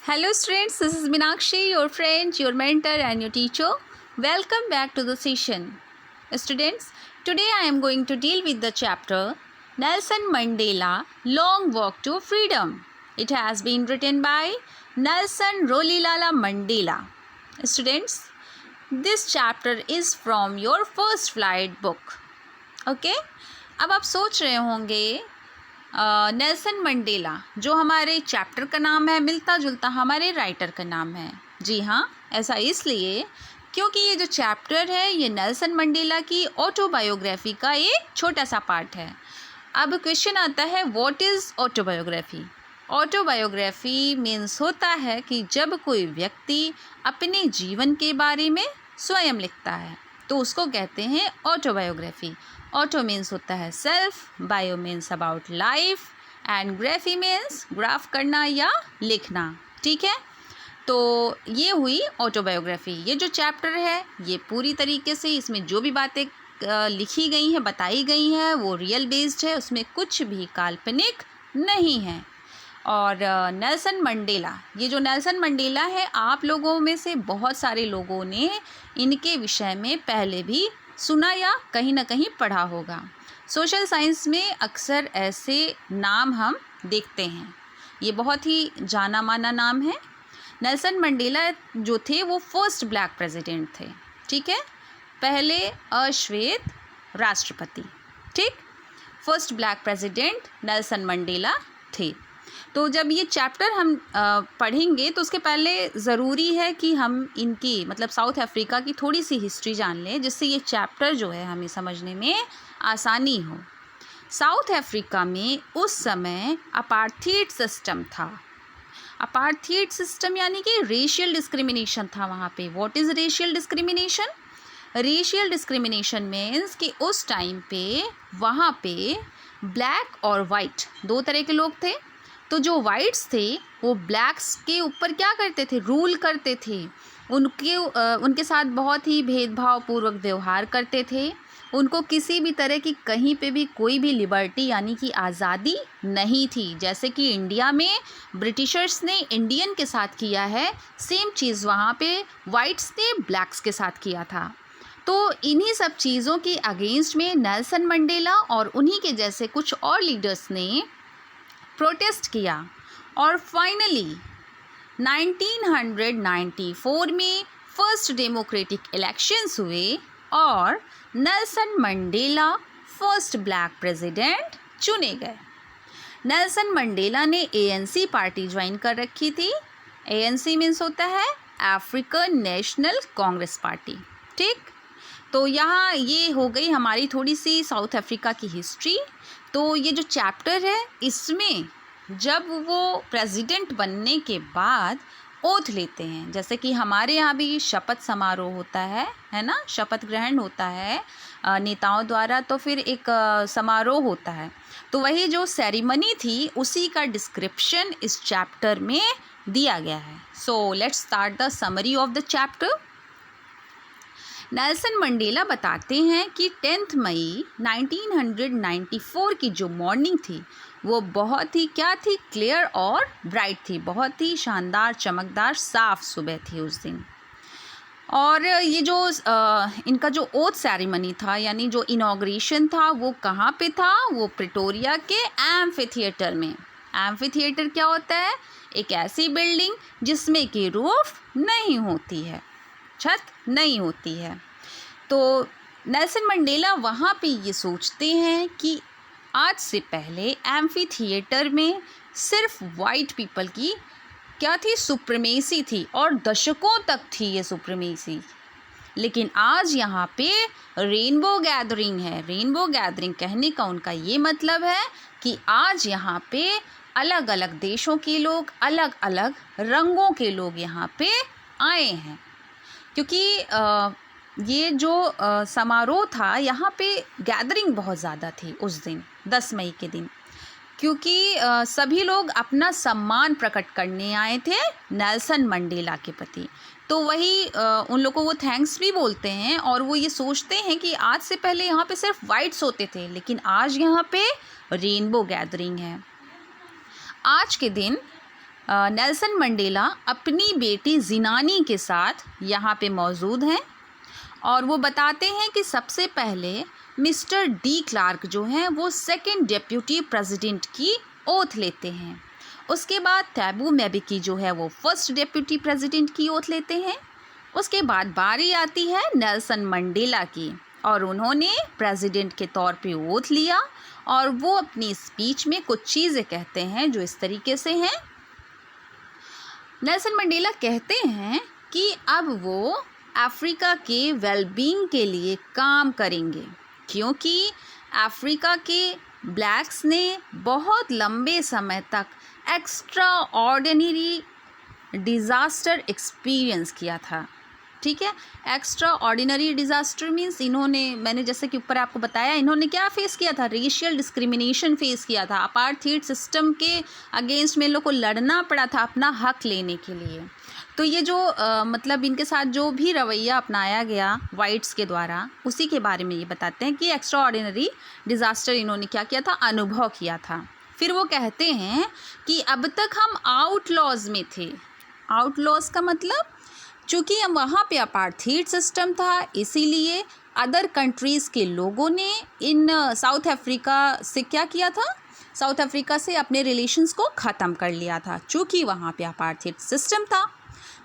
Hello students, this is Meenakshi, your friend, your mentor and your teacher. Welcome back to the session. Students, today I am going to deal with the chapter Nelson Mandela Long Walk to Freedom. It has been written by Nelson Rolihlahla Mandela. Students, this chapter is from your first flight book. Okay? अब आप सोच रहे होंगे Nelson Mandela जो हमारे chapter का नाम है मिलता जुलता हमारे राइटर का नाम है। जी हाँ, ऐसा इसलिए क्योंकि ये जो चैप्टर है ये नेल्सन मंडेला की ऑटोबायोग्राफी का एक छोटा सा पार्ट है। अब क्वेश्चन आता है what is autobiography. Autobiography means होता है कि जब कोई व्यक्ति अपने जीवन के बारे में स्वयं लिखता है तो उसको कहते हैं ऑटोबायोग्राफी। ऑटो मीन्स होता है self, bio means about life and graphy means graph करना या लिखना। ठीक है, तो ये हुई ऑटोबायोग्राफी। ये जो चैप्टर है ये पूरी तरीके से इसमें जो भी बातें लिखी गई हैं बताई गई हैं वो रियल बेस्ड है, उसमें कुछ भी काल्पनिक नहीं है। और नेल्सन मंडेला, ये जो नेल्सन मंडेला है आप लोगों में से बहुत सारे लोगों ने इनके विषय में पहले भी सुना या कहीं ना कहीं पढ़ा होगा। सोशल साइंस में अक्सर ऐसे नाम हम देखते हैं, ये बहुत ही जाना माना नाम है। नेल्सन मंडेला जो थे वो फर्स्ट ब्लैक प्रेसिडेंट थे। ठीक है, पहले अश्वेत राष्ट्रपति। ठीक, first black president Nelson Mandela थे। तो जब ये चैप्टर हम पढ़ेंगे तो उसके पहले ज़रूरी है कि हम इनकी मतलब साउथ अफ्रीका की थोड़ी सी हिस्ट्री जान लें जिससे ये चैप्टर जो है हमें समझने में आसानी हो। साउथ अफ्रीका में उस समय अपार्थीड सिस्टम था। अपार्थीड सिस्टम यानी कि रेशियल डिस्क्रिमिनेशन था वहाँ पे। What is racial discrimination? Racial discrimination means कि उस टाइम पे वहाँ पे ब्लैक और वाइट दो तरह के लोग थे। तो जो वाइट्स थे वो ब्लैक्स के ऊपर क्या करते थे? रूल करते थे। उनके साथ बहुत ही भेदभाव पूर्वक व्यवहार करते थे। उनको किसी भी तरह की कहीं पे भी कोई भी लिबर्टी यानी कि आज़ादी नहीं थी। जैसे कि इंडिया में ब्रिटिशर्स ने इंडियन के साथ किया है, सेम चीज़ वहाँ पे वाइट्स ने ब्लैक्स के साथ किया था। तो इन्हीं सब चीज़ों के अगेंस्ट में नेल्सन मंडेला और उन्हीं के जैसे कुछ और लीडर्स ने प्रोटेस्ट किया और फाइनली 1994 में फर्स्ट डेमोक्रेटिक इलेक्शंस हुए और Nelson Mandela first black president चुने गए। नेल्सन मंडेला ने ANC पार्टी ज्वाइन कर रखी थी। ANC मीन्स होता है अफ्रीकन नेशनल कांग्रेस पार्टी। ठीक, तो यहाँ ये हो गई हमारी थोड़ी सी साउथ अफ्रीका की हिस्ट्री। तो ये जो चैप्टर है इसमें जब वो प्रेसिडेंट बनने के बाद ओथ लेते हैं, जैसे कि हमारे यहाँ भी शपथ समारोह होता है ना, शपथ ग्रहण होता है नेताओं द्वारा, तो फिर एक समारोह होता है। तो वही जो सेरेमनी थी उसी का डिस्क्रिप्शन इस चैप्टर में दिया गया है। So let's start the summary of the chapter. Nelson Mandela बताते हैं कि 10 मई 1994 की जो मॉर्निंग थी वो बहुत ही क्या थी? क्लियर और ब्राइट थी। बहुत ही शानदार, चमकदार, साफ सुबह थी उस दिन। और ये जो इनका जो ओथ सेरेमनी था यानी जो इनॉग्रेशन था वो कहाँ पे था? वो प्रिटोरिया के एम्फी थिएटर में। एम्फी थिएटर क्या होता है? एक ऐसी बिल्डिंग जिसमें कि रूफ नहीं होती है, छत नहीं होती है। तो नेल्सन मंडेला वहाँ पे ये सोचते हैं कि आज से पहले एम्फी थिएटर में सिर्फ वाइट पीपल की क्या थी? सुप्रीमेसी थी और दशकों तक थी ये सुप्रीमेसी। लेकिन आज यहाँ पे रेनबो गैदरिंग है। रेनबो गैदरिंग कहने का उनका ये मतलब है कि आज यहाँ पे अलग अलग देशों के लोग, अलग अलग रंगों के लोग यहाँ पे आए हैं। क्योंकि ये जो समारोह था यहाँ पे गैदरिंग बहुत ज़्यादा थी उस दिन 10 मई के दिन, क्योंकि सभी लोग अपना सम्मान प्रकट करने आए थे नेल्सन मंडेला के प्रति। तो वही उन लोगों को वो थैंक्स भी बोलते हैं और वो ये सोचते हैं कि आज से पहले यहाँ पे सिर्फ वाइट्स होते थे लेकिन आज यहाँ पे रेनबो गैदरिंग है। आज के दिन नेल्सन मंडेला अपनी बेटी जिनानी के साथ यहाँ पे मौजूद हैं और वो बताते हैं कि सबसे पहले मिस्टर डी क्लार्क जो हैं वो सेकंड डेप्यूटी प्रेसिडेंट की ओथ लेते हैं। उसके बाद टैबू मैबिकी जो है वो फर्स्ट डेप्यूटी प्रेसिडेंट की ओथ लेते हैं। उसके बाद बारी आती है नेल्सन मंडेला की और उन्होंने प्रेसिडेंट के तौर पे ओथ लिया और वो अपनी स्पीच में कुछ चीज़ें कहते हैं जो इस तरीके से हैं। नेल्सन मंडेला कहते हैं कि अब वो अफ्रीका के वेलबींग के लिए काम करेंगे क्योंकि अफ्रीका के ब्लैक्स ने बहुत लंबे समय तक एक्स्ट्रा ऑर्डिनरी डिज़ास्टर एक्सपीरियंस किया था। ठीक है, एक्स्ट्रा ऑर्डिनरी डिज़ास्टर मीन्स इन्होंने, मैंने जैसे कि ऊपर आपको बताया, इन्होंने क्या फेस किया था, रेशियल डिस्क्रिमिनेशन फेस किया था। अपार्थाइड सिस्टम के अगेंस्ट में इन लोग को लड़ना पड़ा था अपना हक लेने के लिए। तो ये जो मतलब इनके साथ जो भी रवैया अपनाया गया वाइट्स के द्वारा, उसी के बारे में ये बताते हैं कि एक्स्ट्रा ऑर्डिनरी डिज़ास्टर इन्होंने क्या किया था, अनुभव किया था। फिर वो कहते हैं कि अब तक हम आउटलॉज में थे। आउटलॉज का मतलब, चूँकि हम वहाँ पे अपार्थाइड सिस्टम था, इसीलिए अदर कंट्रीज़ के लोगों ने इन साउथ अफ्रीका से क्या किया था, साउथ अफ्रीका से अपने रिलेशंस को ख़त्म कर लिया था, चूँकि वहाँ पे अपार्थाइड सिस्टम था।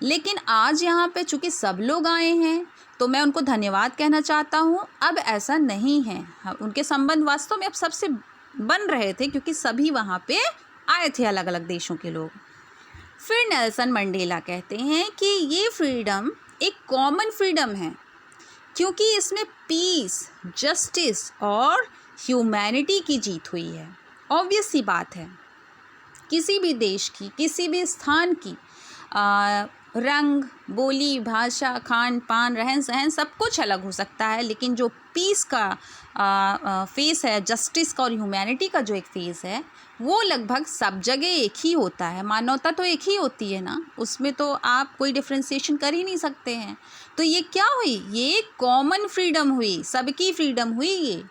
लेकिन आज यहाँ पे चूँकि सब लोग आए हैं तो मैं उनको धन्यवाद कहना चाहता हूँ। अब ऐसा नहीं है, उनके संबंध वास्तव में अब सबसे बन रहे थे क्योंकि सभी वहाँ पे आए थे, अलग अलग देशों के लोग। फिर नेल्सन मंडेला कहते हैं कि ये फ्रीडम एक कॉमन फ्रीडम है क्योंकि इसमें पीस, जस्टिस और ह्यूमैनिटी की जीत हुई है। ऑब्वियस सी बात है, किसी भी देश की, किसी भी स्थान की रंग, बोली, भाषा, खान पान, रहन सहन सब कुछ अलग हो सकता है, लेकिन जो पीस का फेस है, जस्टिस का और ह्यूमैनिटी का जो एक फेस है, वो लगभग सब जगह एक ही होता है। मानवता तो एक ही होती है ना, उसमें तो आप कोई डिफ्रेंशिएशन कर ही नहीं सकते हैं। तो ये क्या हुई, ये कॉमन फ्रीडम हुई, सबकी फ्रीडम हुई ये।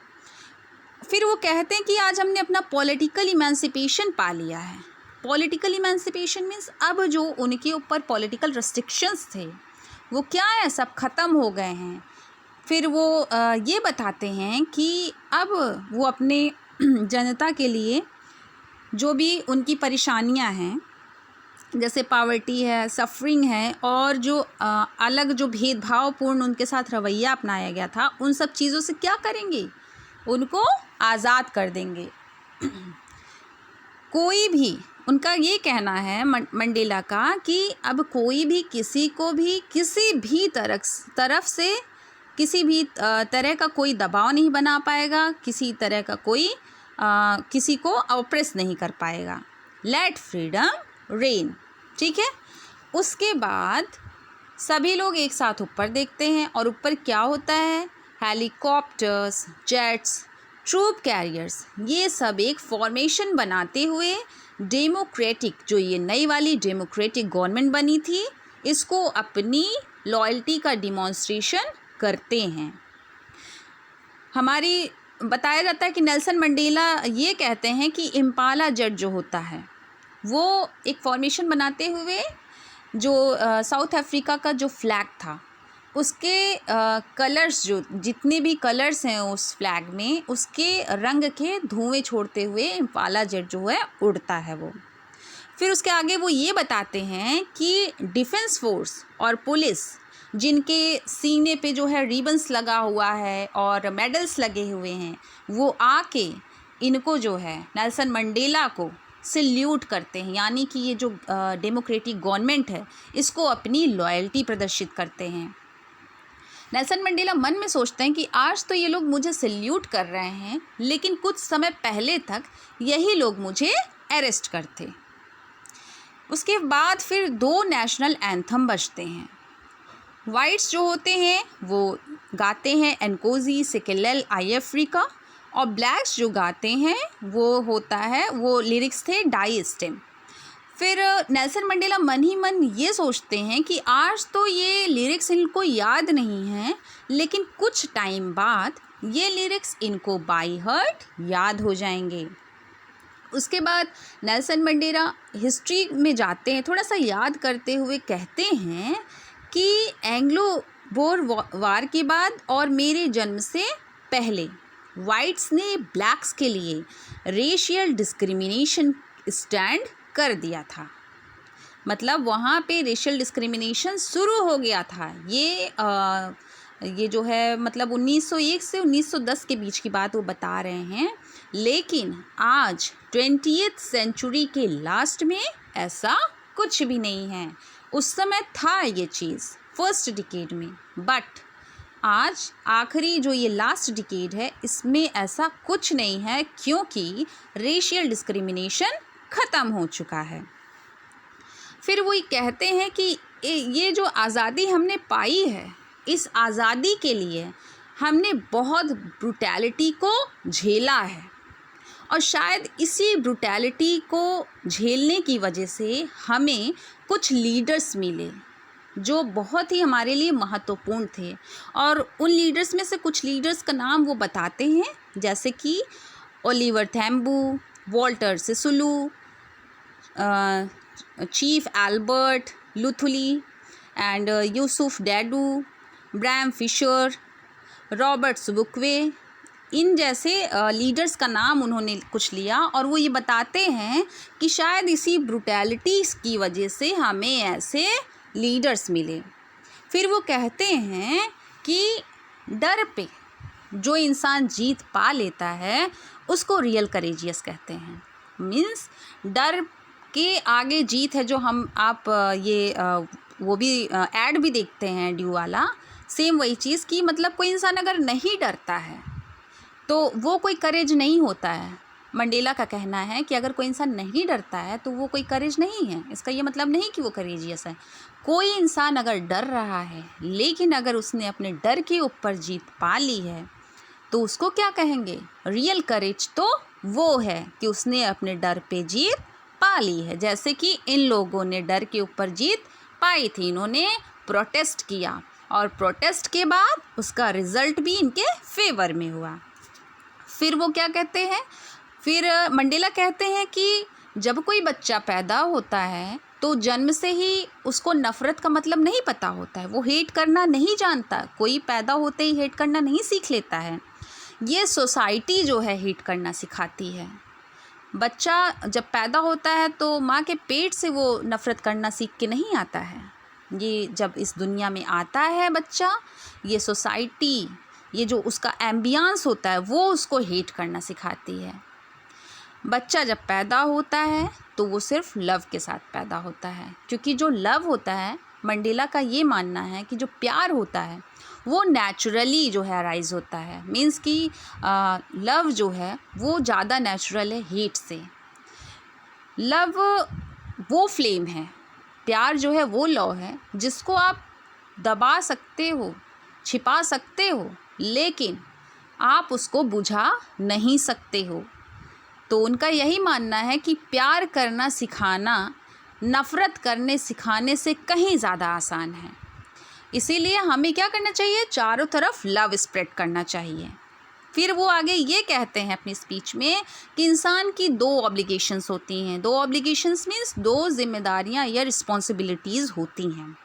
फिर वो कहते हैं कि आज हमने अपना पॉलिटिकल इमेंसिपेशन पा लिया है। पॉलिटिकल इमेंसिपेशन मीन्स अब जो उनके ऊपर पॉलिटिकल रेस्ट्रिक्शंस थे वो क्या है, सब ख़त्म हो गए हैं। फिर वो ये बताते हैं कि अब वो अपने जनता के लिए जो भी उनकी परेशानियां हैं, जैसे पावर्टी है, सफरिंग है और जो अलग जो भेदभावपूर्ण उनके साथ रवैया अपनाया गया था, उन सब चीज़ों से क्या करेंगे, उनको आज़ाद कर देंगे। कोई भी, उनका ये कहना है मंडेला का कि अब कोई भी किसी को भी किसी भी तरफ से किसी भी तरह का कोई दबाव नहीं बना पाएगा, किसी तरह का कोई किसी को ऑप्रेस नहीं कर पाएगा। Let freedom reign. ठीक है, उसके बाद सभी लोग एक साथ ऊपर देखते हैं और ऊपर क्या होता है, हेलीकॉप्टर्स, जेट्स, ट्रूप कैरियर्स, ये सब एक फॉर्मेशन बनाते हुए डेमोक्रेटिक, जो ये नई वाली डेमोक्रेटिक गवर्नमेंट बनी थी, इसको अपनी लॉयल्टी का डिमॉन्स्ट्रेशन करते हैं। हमारी बताया जाता है कि नेल्सन मंडेला ये कहते हैं कि इम्पाला जेट जो होता है वो एक फॉर्मेशन बनाते हुए जो साउथ अफ्रीका का जो फ्लैग था उसके कलर्स, जो जितने भी कलर्स हैं उस फ्लैग में, उसके रंग के धुएं छोड़ते हुए इम्पाला जेट जो है उड़ता है वो। फिर उसके आगे वो ये बताते हैं कि डिफेंस फोर्स और पुलिस, जिनके सीने पे जो है रिबन्स लगा हुआ है और मेडल्स लगे हुए हैं, वो आके इनको जो है नेल्सन मंडेला को सल्यूट करते हैं, यानी कि ये जो डेमोक्रेटिक गवर्नमेंट है इसको अपनी लॉयल्टी प्रदर्शित करते हैं। नेल्सन मंडेला मन में सोचते हैं कि आज तो ये लोग मुझे सल्यूट कर रहे हैं, लेकिन कुछ समय पहले तक यही लोग मुझे अरेस्ट करते। उसके बाद फिर 2 नेशनल एंथम बजते हैं। वाइट्स जो होते हैं वो गाते हैं एनकोजी, सिकेलेल, आई अफ्रीका, और ब्लैक्स जो गाते हैं वो होता है, वो लिरिक्स थे डाई स्टेम। फिर नेल्सन मंडेला मन ही मन ये सोचते हैं कि आज तो ये लिरिक्स इनको याद नहीं हैं, लेकिन कुछ टाइम बाद ये लिरिक्स इनको बाई हार्ट याद हो जाएंगे। उसके बाद नेल्सन मंडेला हिस्ट्री में जाते हैं, थोड़ा सा याद करते हुए कहते हैं कि एंग्लो बोर वार के बाद और मेरे जन्म से पहले वाइट्स ने ब्लैक्स के लिए रेशियल डिस्क्रिमिनेशन स्टैंड कर दिया था। मतलब वहाँ पे रेशियल डिस्क्रिमिनेशन शुरू हो गया था। ये जो है मतलब 1901 से 1910 के बीच की बात वो बता रहे हैं। लेकिन आज 20th सेंचुरी के लास्ट में ऐसा कुछ भी नहीं है। उस समय था ये चीज़ फर्स्ट डिकेड में, बट आज आखिरी जो ये लास्ट डिकेड है इसमें ऐसा कुछ नहीं है, क्योंकि रेशियल डिस्क्रिमिनेशन ख़त्म हो चुका है। फिर वो कहते हैं कि ये जो आज़ादी हमने पाई है, इस आज़ादी के लिए हमने बहुत ब्रुटैलिटी को झेला है, और शायद इसी ब्रुटैलिटी को झेलने की वजह से हमें कुछ लीडर्स मिले जो बहुत ही हमारे लिए महत्वपूर्ण थे। और उन लीडर्स में से कुछ लीडर्स का नाम वो बताते हैं, जैसे कि Oliver Tambo, Walter Sisulu, chief Albert Luthuli and Yusuf Dadoo, Bram Fischer, Robert Sobukwe, इन जैसे लीडर्स का नाम उन्होंने कुछ लिया। और वो ये बताते हैं कि शायद इसी ब्रुटैलिटीज़ की वजह से हमें ऐसे लीडर्स मिले। फिर वो कहते हैं कि डर पे जो इंसान जीत पा लेता है उसको रियल करेजियस कहते हैं। मीन्स डर के आगे जीत है, जो आप वो भी ऐड भी देखते हैं ड्यू वाला, सेम वही चीज़ की मतलब कोई इंसान अगर नहीं डरता है तो वो कोई करेज नहीं होता है। मंडेला का कहना है कि अगर कोई इंसान नहीं डरता है तो वो कोई करेज नहीं है। इसका ये मतलब नहीं कि वो करेजियस है। कोई इंसान अगर डर रहा है लेकिन अगर उसने अपने डर के ऊपर जीत पा ली है तो उसको क्या कहेंगे? रियल करेज तो वो है कि उसने अपने डर पे जीत पा ली है। जैसे कि इन लोगों ने डर के ऊपर जीत पाई थी, इन्होंने प्रोटेस्ट किया और प्रोटेस्ट के बाद उसका रिज़ल्ट भी इनके फेवर में हुआ। फिर वो क्या कहते हैं, फिर मंडेला कहते हैं कि जब कोई बच्चा पैदा होता है तो जन्म से ही उसको नफ़रत का मतलब नहीं पता होता है, वो हेट करना नहीं जानता। कोई पैदा होते ही हेट करना नहीं सीख लेता है, ये सोसाइटी जो है हेट करना सिखाती है। बच्चा जब पैदा होता है तो माँ के पेट से वो नफ़रत करना सीख के नहीं आता है। ये जब इस दुनिया में आता है बच्चा, ये सोसाइटी, ये जो उसका एम्बियंस होता है वो उसको हेट करना सिखाती है। बच्चा जब पैदा होता है तो वो सिर्फ लव के साथ पैदा होता है, क्योंकि जो लव होता है, मंडेला का ये मानना है कि जो प्यार होता है वो नेचुरली जो है अराइज़ होता है। मीन्स कि लव जो है वो ज़्यादा नेचुरल है हेट से। लव वो फ्लेम है, प्यार जो है वो लौ है जिसको आप दबा सकते हो, छिपा सकते हो, लेकिन आप उसको बुझा नहीं सकते हो। तो उनका यही मानना है कि प्यार करना सिखाना नफ़रत करने सिखाने से कहीं ज़्यादा आसान है। इसीलिए हमें क्या करना चाहिए? चारों तरफ लव स्प्रेड करना चाहिए। फिर वो आगे ये कहते हैं अपनी स्पीच में कि इंसान की 2 ऑब्लिगेशंस होती हैं। 2 ऑब्लिगेशंस मीन्स 2 जिम्मेदारियां या रिस्पॉन्सिबिलिटीज़ होती हैं।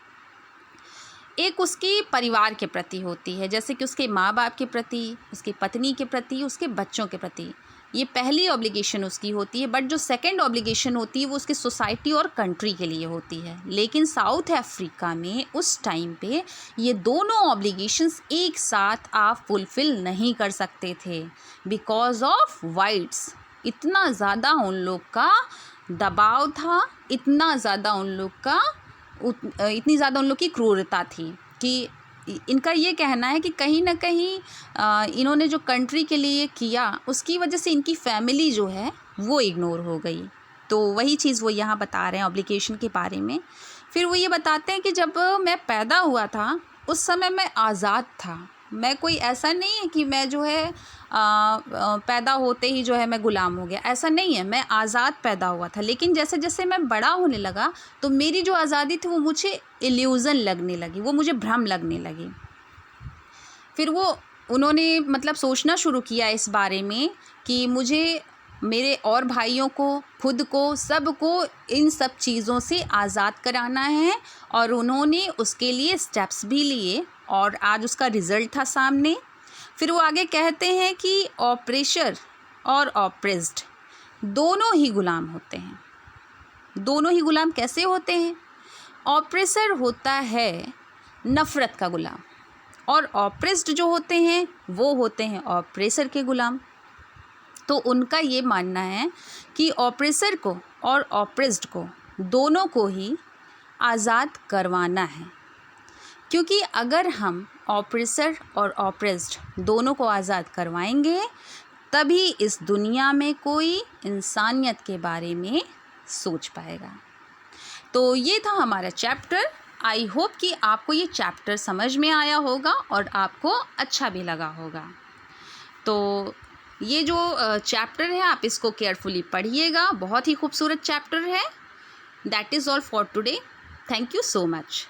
एक उसकी परिवार के प्रति होती है, जैसे कि उसके माँ बाप के प्रति, उसकी पत्नी के प्रति, उसके बच्चों के प्रति। ये पहली ऑब्लिगेशन उसकी होती है। बट जो सेकंड ऑब्लिगेशन होती है वो उसकी सोसाइटी और कंट्री के लिए होती है। लेकिन साउथ अफ्रीका में उस टाइम पे ये दोनों ऑब्लिगेशंस एक साथ आप फुलफ़िल नहीं कर सकते थे, बिकॉज ऑफ वाइट्स। इतना ज़्यादा उन लोग का दबाव था, इतना ज़्यादा उन लोग का इतनी ज़्यादा उन लोग की क्रूरता थी कि इनका ये कहना है कि कहीं ना कहीं इन्होंने जो कंट्री के लिए किया उसकी वजह से इनकी फैमिली जो है वो इग्नोर हो गई। तो वही चीज़ वो यहाँ बता रहे हैं ऑब्लिगेशन के बारे में। फिर वो ये बताते हैं कि जब मैं पैदा हुआ था उस समय मैं आज़ाद था। मैं कोई ऐसा नहीं है कि मैं जो है पैदा होते ही जो है मैं ग़ुलाम हो गया, ऐसा नहीं है। मैं आज़ाद पैदा हुआ था, लेकिन जैसे जैसे मैं बड़ा होने लगा तो मेरी जो आज़ादी थी वो मुझे इल्यूज़न लगने लगी, वो मुझे भ्रम लगने लगी। फिर वो उन्होंने मतलब सोचना शुरू किया इस बारे में कि मुझे मेरे और भाइयों को, खुद को, सबको इन सब चीज़ों से आज़ाद कराना है और उन्होंने उसके लिए स्टेप्स भी लिए और आज उसका रिज़ल्ट था सामने। फिर वो आगे कहते हैं कि ऑप्रेशर और ऑप्रेस्ड दोनों ही गुलाम होते हैं। दोनों ही गुलाम कैसे होते हैं? ऑप्रेसर होता है नफ़रत का गुलाम और ऑप्रेस्ड जो होते हैं वो होते हैं ऑप्रेसर के गुलाम। तो उनका ये मानना है कि ऑप्रेसर को और ऑप्रेस्ड को दोनों को ही आज़ाद करवाना है, क्योंकि अगर हम ऑप्रेसर और ऑप्रेस्ड दोनों को आज़ाद करवाएंगे तभी इस दुनिया में कोई इंसानियत के बारे में सोच पाएगा। तो ये था हमारा चैप्टर। आई होप कि आपको ये चैप्टर समझ में आया होगा और आपको अच्छा भी लगा होगा। तो ये जो चैप्टर है आप इसको केयरफुली पढ़िएगा, बहुत ही खूबसूरत चैप्टर है। That is all for today. Thank you so much.